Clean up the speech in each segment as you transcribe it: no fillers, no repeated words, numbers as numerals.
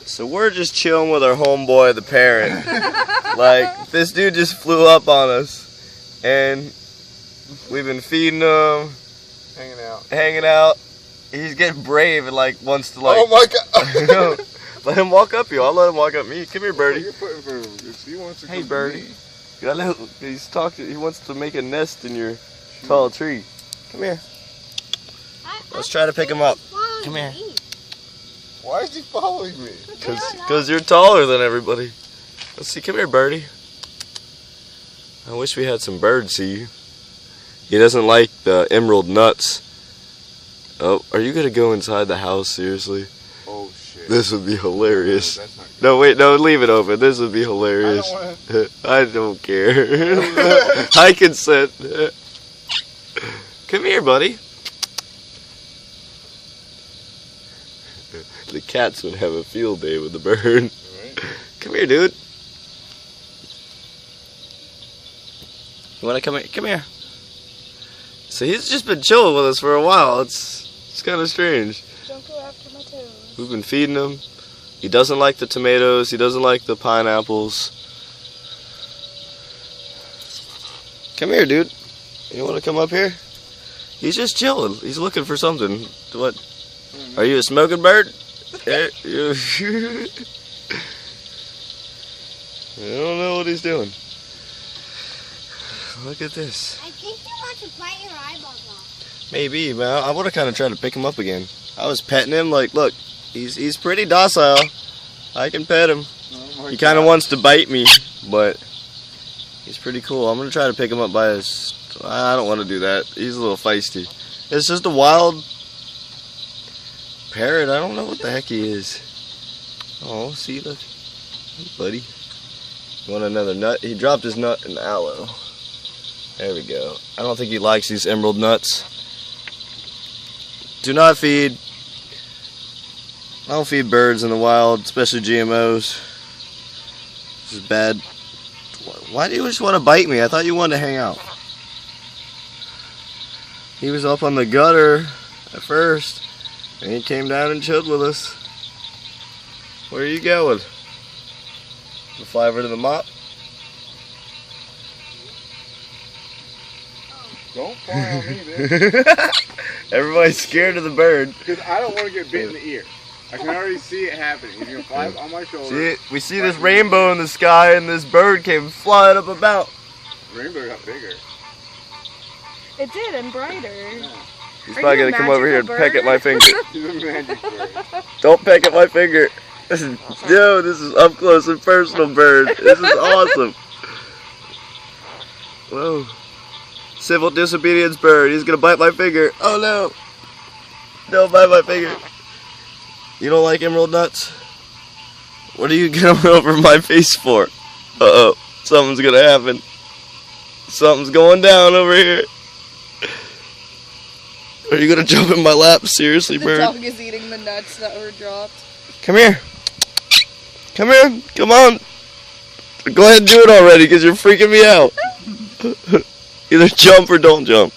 So we're just chilling with our homeboy, the parrot. Like, this dude just flew up on us, and we've been feeding him, hanging out. He's getting brave and like wants to like. Oh my God! Let him walk up you. I'll let him walk up me. Come here, Birdie. You're putting for him. He wants to hey, Birdie. He's talking. He wants to make a nest in your tall tree. Come here. Let's try to pick him up. Come here. Why is he following me? Because you're taller than everybody. Let's see. Come here, Birdie. I wish we had some bird seed. He doesn't like the emerald nuts. Oh, are you going to go inside the house? Seriously? Oh, shit. This would be hilarious. No, that's not good. No, wait, no, leave it open. This would be hilarious. I don't care. I consent. Come here, buddy. The cats would have a field day with the bird. Right. Come here, dude. You want to come here? Come here. So he's just been chilling with us for a while. It's kind of strange. Don't go after my toes. We've been feeding him. He doesn't like the tomatoes. He doesn't like the pineapples. Come here, dude. You want to come up here? He's just chilling. He's looking for something. What? Are you a smoking bird? I don't know what he's doing. Look at this. I think he wants to bite your eyeballs off. Maybe, man. I would have kind of tried to pick him up again. I was petting him like, look, he's pretty docile. I can pet him. Oh He kind of wants to bite me, but he's pretty cool. I'm going to try to pick him up by his... I don't want to do that. He's a little feisty. It's just a wild parrot. I don't know what the heck he is. Oh, see, look. Hey, buddy. You want another nut? He dropped his nut in the aloe. There we go. I don't think he likes these emerald nuts. Do not feed. I don't feed birds in the wild, especially GMOs. This is bad. Why do you just want to bite me? I thought you wanted to hang out. He was up on the gutter at first, and he came down and chilled with us. Where are you going? To fly over to the mop? Don't fly on me, dude. Everybody's scared of the bird. Because I don't want to get bit in the ear. I can already see it happening. He's going to fly up on my shoulder. See it? We see this rainbow in the sky, and this bird came flying up about. The rainbow got bigger. It did, and brighter. Yeah. He's probably going to come over here and peck at my finger. He's a magic bird. Don't peck at my finger. Yo, this is up close and personal, bird. This is awesome. Whoa. Civil disobedience bird. He's going to bite my finger. Oh no. Don't bite my finger. You don't like emerald nuts? What are you coming over my face for? Uh-oh. Something's going to happen. Something's going down over here. Are you going to jump in my lap? Seriously, bird? The dog is eating the nuts that were dropped. Come here. Come here. Come on. Go ahead and do it already because you're freaking me out. Either jump or don't jump.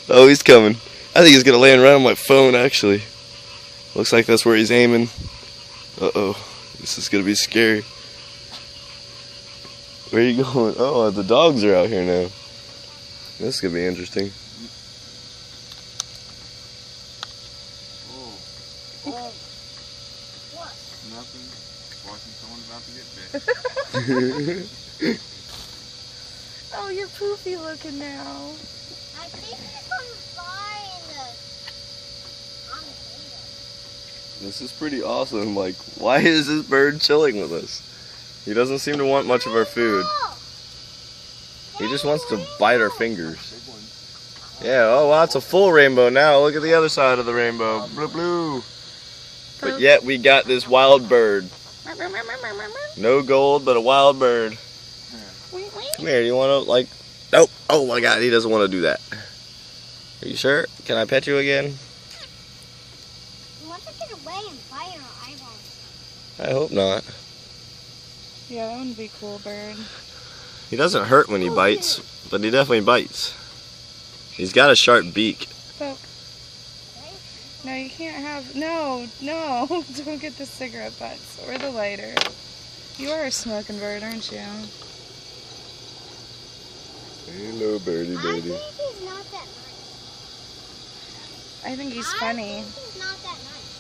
Oh, he's coming. I think he's going to land right on my phone, actually. Looks like that's where he's aiming. Uh-oh. This is going to be scary. Where are you going? Oh, the dogs are out here now. This is going to be interesting. Nothing. Watching someone about to get bit. Oh, you're poofy looking now. I think he's going to fly on the table. This is pretty awesome. Like, why is this bird chilling with us? He doesn't seem to want much of our food. He just wants to bite our fingers. Yeah, oh wow, it's a full rainbow now. Look at the other side of the rainbow. Blue, blue. But yet we got this wild bird. No gold, but a wild bird. Come here, you want to, like... Nope. Oh my god, he doesn't want to do that. Are you sure? Can I pet you again? He wants to get away and bite your eyeballs. I hope not. Yeah, that would be cool, bird. He doesn't hurt when he bites, but he definitely bites. He's got a sharp beak. Poke. No, you can't have. No, no. Don't get the cigarette butts or the lighter. You are a smoking bird, aren't you? Hello, birdie, I birdie. think he's not that nice. I think he's I funny. think he's not that nice.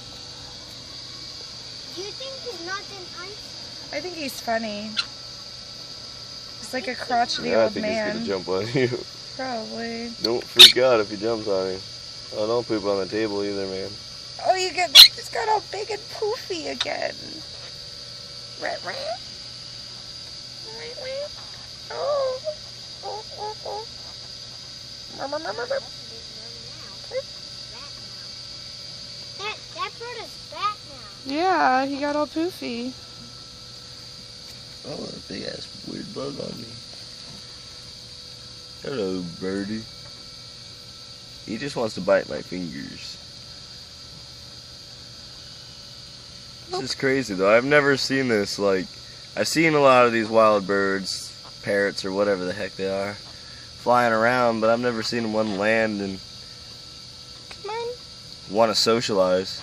Do you think he's not that nice? I think he's funny. He's like a crotchety Yeah, I old think he's man. gonna jump on you. Probably. Don't freak out if he jumps on you. Oh, don't poop on the table either, man. Oh, he's got all big and poofy again. Rat, rat. Rat, rat. Oh. Oh, oh, oh. Murmur, murmur, murmur. That bird is fat now. Yeah, he got all poofy. Oh, a big ass weird bug on me. Hello, birdie. He just wants to bite my fingers. This is crazy though. I've never seen this. Like, I've seen a lot of these wild birds, parrots or whatever the heck they are, flying around, but I've never seen one land and Come on. want to socialize.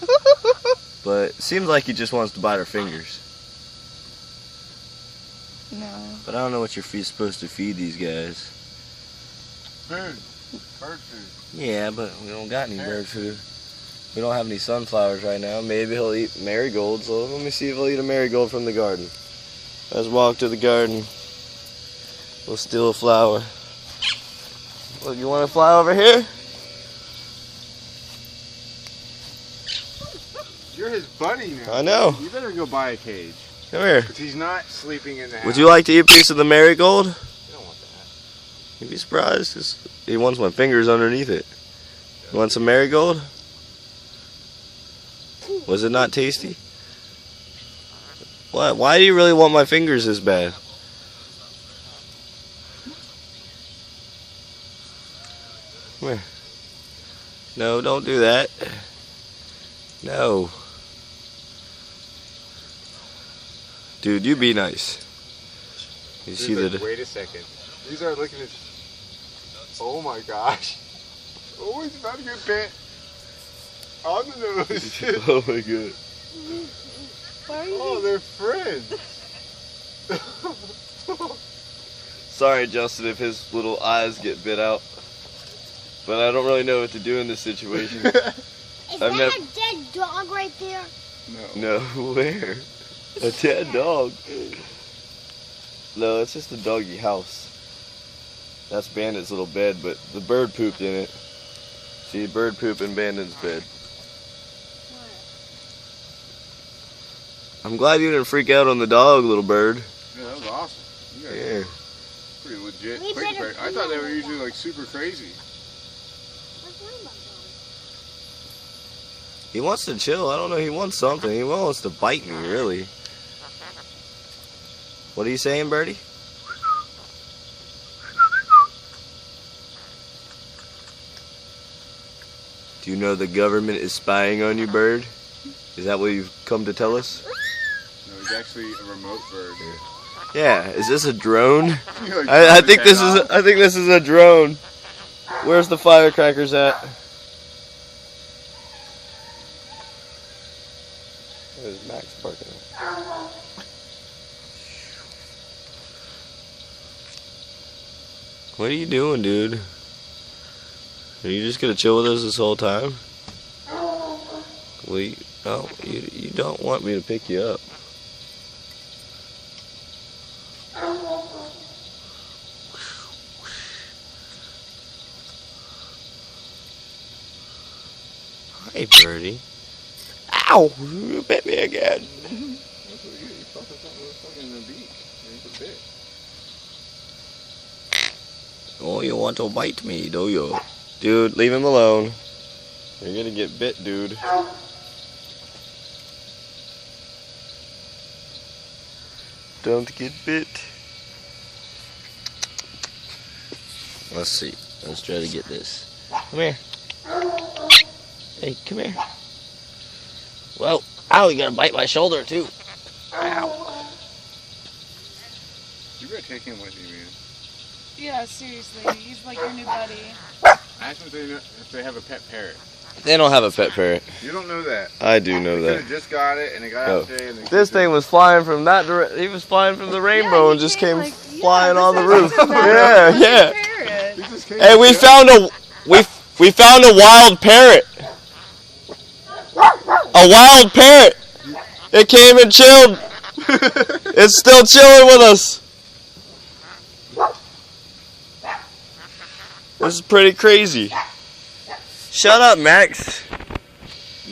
But it seems like he just wants to bite our fingers. No. But I don't know what you're supposed to feed these guys. Bird food. Yeah, but we don't got any bird food. We don't have any sunflowers right now. Maybe he'll eat marigolds. So let me see if he'll eat a marigold from the garden. Let's walk to the garden. We'll steal a flower. Look, you want to fly over here? You're his buddy now. I know. You better go buy a cage. Come here. Because he's not sleeping in the house. Would you like to eat a piece of the marigold? You don't want that. You'd be surprised. He wants my fingers underneath it. You want some marigold? Was it not tasty? What? Why do you really want my fingers this bad? Come here. No, don't do that. No. Dude, you be nice. You see Like, the... wait a second. These are looking at... Oh my gosh. Oh, he's about to get bit. On the nose. Oh my god. Why are you Oh, they're friends. Sorry, Justin, if his little eyes get bit out. But I don't really know what to do in this situation. Is I've that a dead dog right there? No. No, where? A dead dog? No, it's just a doggy house. That's Bandit's little bed, but the bird pooped in it. See, bird poop in Bandit's bed. I'm glad you didn't freak out on the dog, little bird. Yeah, that was awesome. You guys Yeah. are pretty legit. We Quick better bird. I thought they were usually like super crazy. What's wrong about dogs? He wants to chill. I don't know. He wants something. He wants to bite me, really. What are you saying, Birdie? Do you know the government is spying on you, bird? Is that what you've come to tell us? No, he's actually a remote bird. Yeah. Is this a drone? Like, I think this is. I think this is a drone. Where's the firecrackers at? There's Max barking. What are you doing, dude? Are you just gonna chill with us this whole time? Well, you don't want me to pick you up. Hi, Birdie. Ow! You bit me again. Oh, you want to bite me, do you? Dude, leave him alone. You're gonna get bit, dude. Don't get bit. Let's see. Let's try to get this. Come here. Hey, come here. Well, ow, you gotta bite my shoulder too. Ow. You better take him with you, man. Yeah, seriously. He's like your new buddy. Ask them if they have a pet parrot. They don't have a pet parrot. You don't know that. I do know They that. could have just got it and it got out today. And they This thing was flying from that direction. He was flying from the rainbow and just came flying on the roof. Yeah, yeah. Hey, we found a wild parrot. A wild parrot. It came and chilled. It's still chilling with us. This is pretty crazy. Shut up, Max.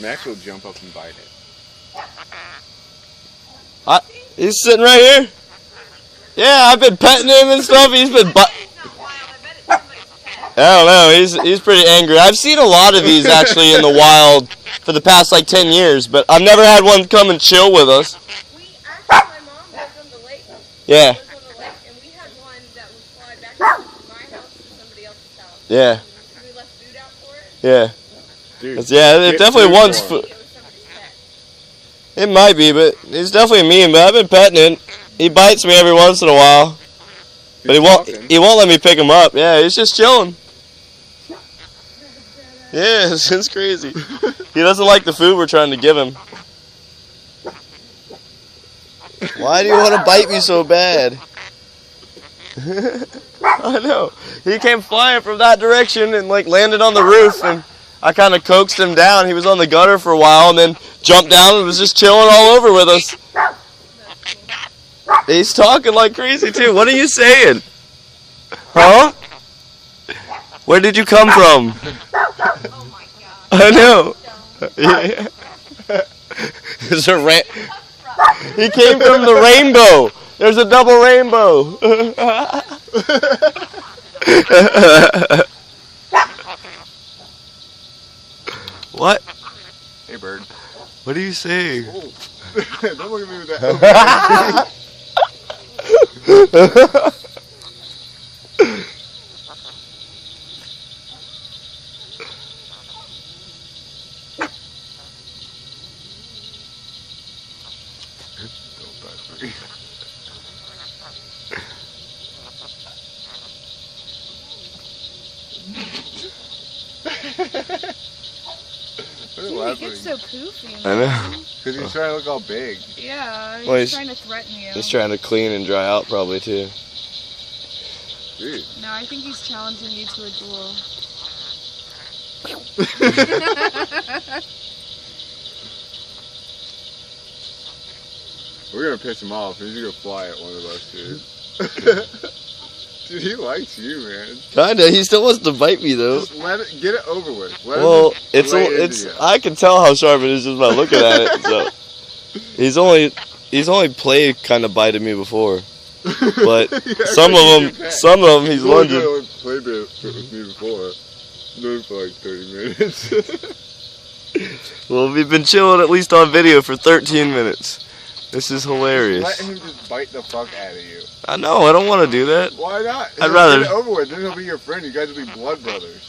Max will jump up and bite it. He's sitting right here. Yeah, I've been petting him and stuff. He's been I don't know. He's pretty angry. I've seen a lot of these actually in the wild for the past like 10 years, but I've never had one come and chill with us. My mom lives on the lake. Yeah. And we had one that would fly back from my house to somebody else's house. Yeah. We left food out for it. Yeah. Dude, Yeah, it definitely wants food. It was somebody's pet. It might be, but he's definitely mean. But I've been petting it. He bites me every once in a while, but he won't let me pick him up. Yeah, he's just chilling. Yeah, it's crazy. He doesn't like the food we're trying to give him. Why do you want to bite me so bad? I know. He came flying from that direction and like landed on the roof, and I kind of coaxed him down. He was on the gutter for a while and then jumped down and was just chilling all over with us. He's talking like crazy too. What are you saying? Huh? Where did you come from? Oh my god. I know. Yeah. There's a He came from the rainbow. There's a double rainbow. What? Hey, bird. What are you saying? Oh. Don't look at me with that. Don't touch me. Dude, he gets so poofy. I know. Because he's trying to look all big. Yeah, Well, he's trying to threaten you. He's trying to clean and dry out probably too. Dude. No, I think he's challenging you to a duel. We're going to piss him off. He's going to fly at one of us, dude. Dude, he likes you, man. Kinda. He still wants to bite me though. Just get it over with. Let Well, him it's lay into you. I can tell how sharp it is just by looking at it. So he's only play kind of bited me before, but some of them he's lunging. Only played with me before. Known for like 30 minutes. Well, we've been chilling at least on video for 13 minutes. This is hilarious. Let him just bite the fuck out of you. I know. I don't want to do that. Why not? I'd rather. Get it over with. Then he'll be your friend. You guys will be blood brothers.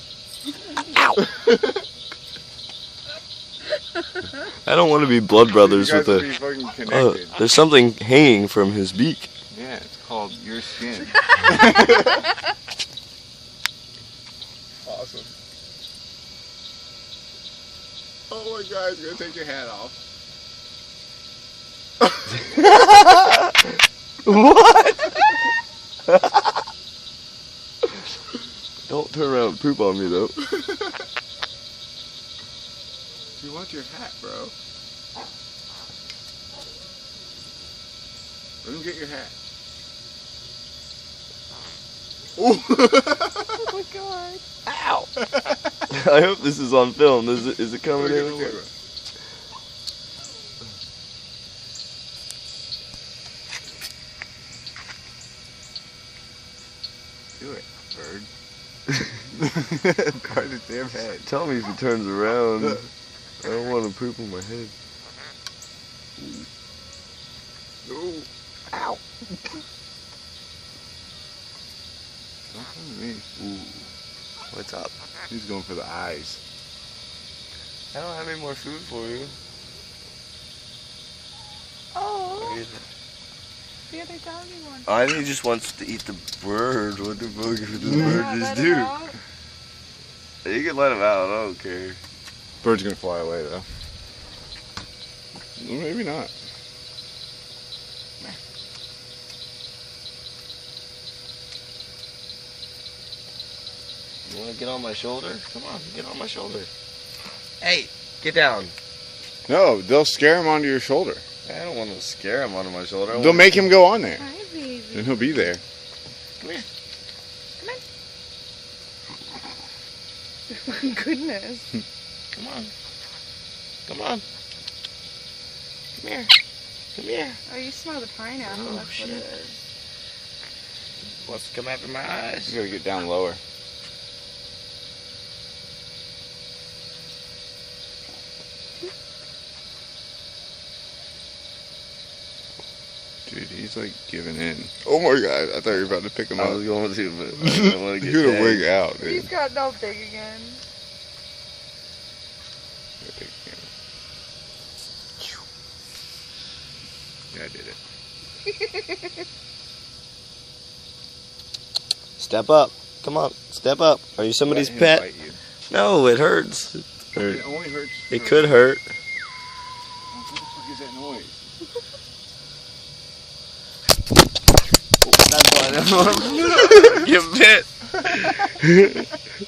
I don't want to be blood brothers you guys with will be fucking connected. there's something hanging from his beak. Yeah, it's called your skin. Awesome. Oh my god, he's gonna take your hat off. What? Don't turn around and poop on me though. You want your hat, bro. Let him get your hat. Oh my god. Ow! I hope this is on film. Is it coming in? Do it, bird. Guard his damn head. Tell me if he turns around. I don't want to poop on my head. No. Ow. Don't come to me. Ooh. What's up? He's going for the eyes. I don't have any more food for you. Oh. The other doggy one. I think he just wants to eat the bird. What the fuck did this bird just do? You can let him out. I don't care. Bird's gonna fly away though. Well, maybe not. You want to get on my shoulder? Come on, get on my shoulder. Hey, get down. No, they'll scare him onto your shoulder. I don't want to scare him onto my shoulder. They'll make him go on there. Hi, baby. And he'll be there. Come here. Come on. Goodness. Come on. Come on. Come here. Come here. Oh, you smell the pineapple. Oh, That's shit. what it is. Wants to come after my eyes. You gotta get down lower. Dude, he's like giving in. Oh my god, I thought you were about to pick him I up. was going to, but I didn't want to get You're gonna tagged. wig out, dude. He's got no big again. Yeah, I did it. Step up. Come on. Step up. Are you somebody's Let him pet? bite you. No, it hurts. It only hurts. It could hurt. What the fuck is that noise? That's why I don't want to get bit.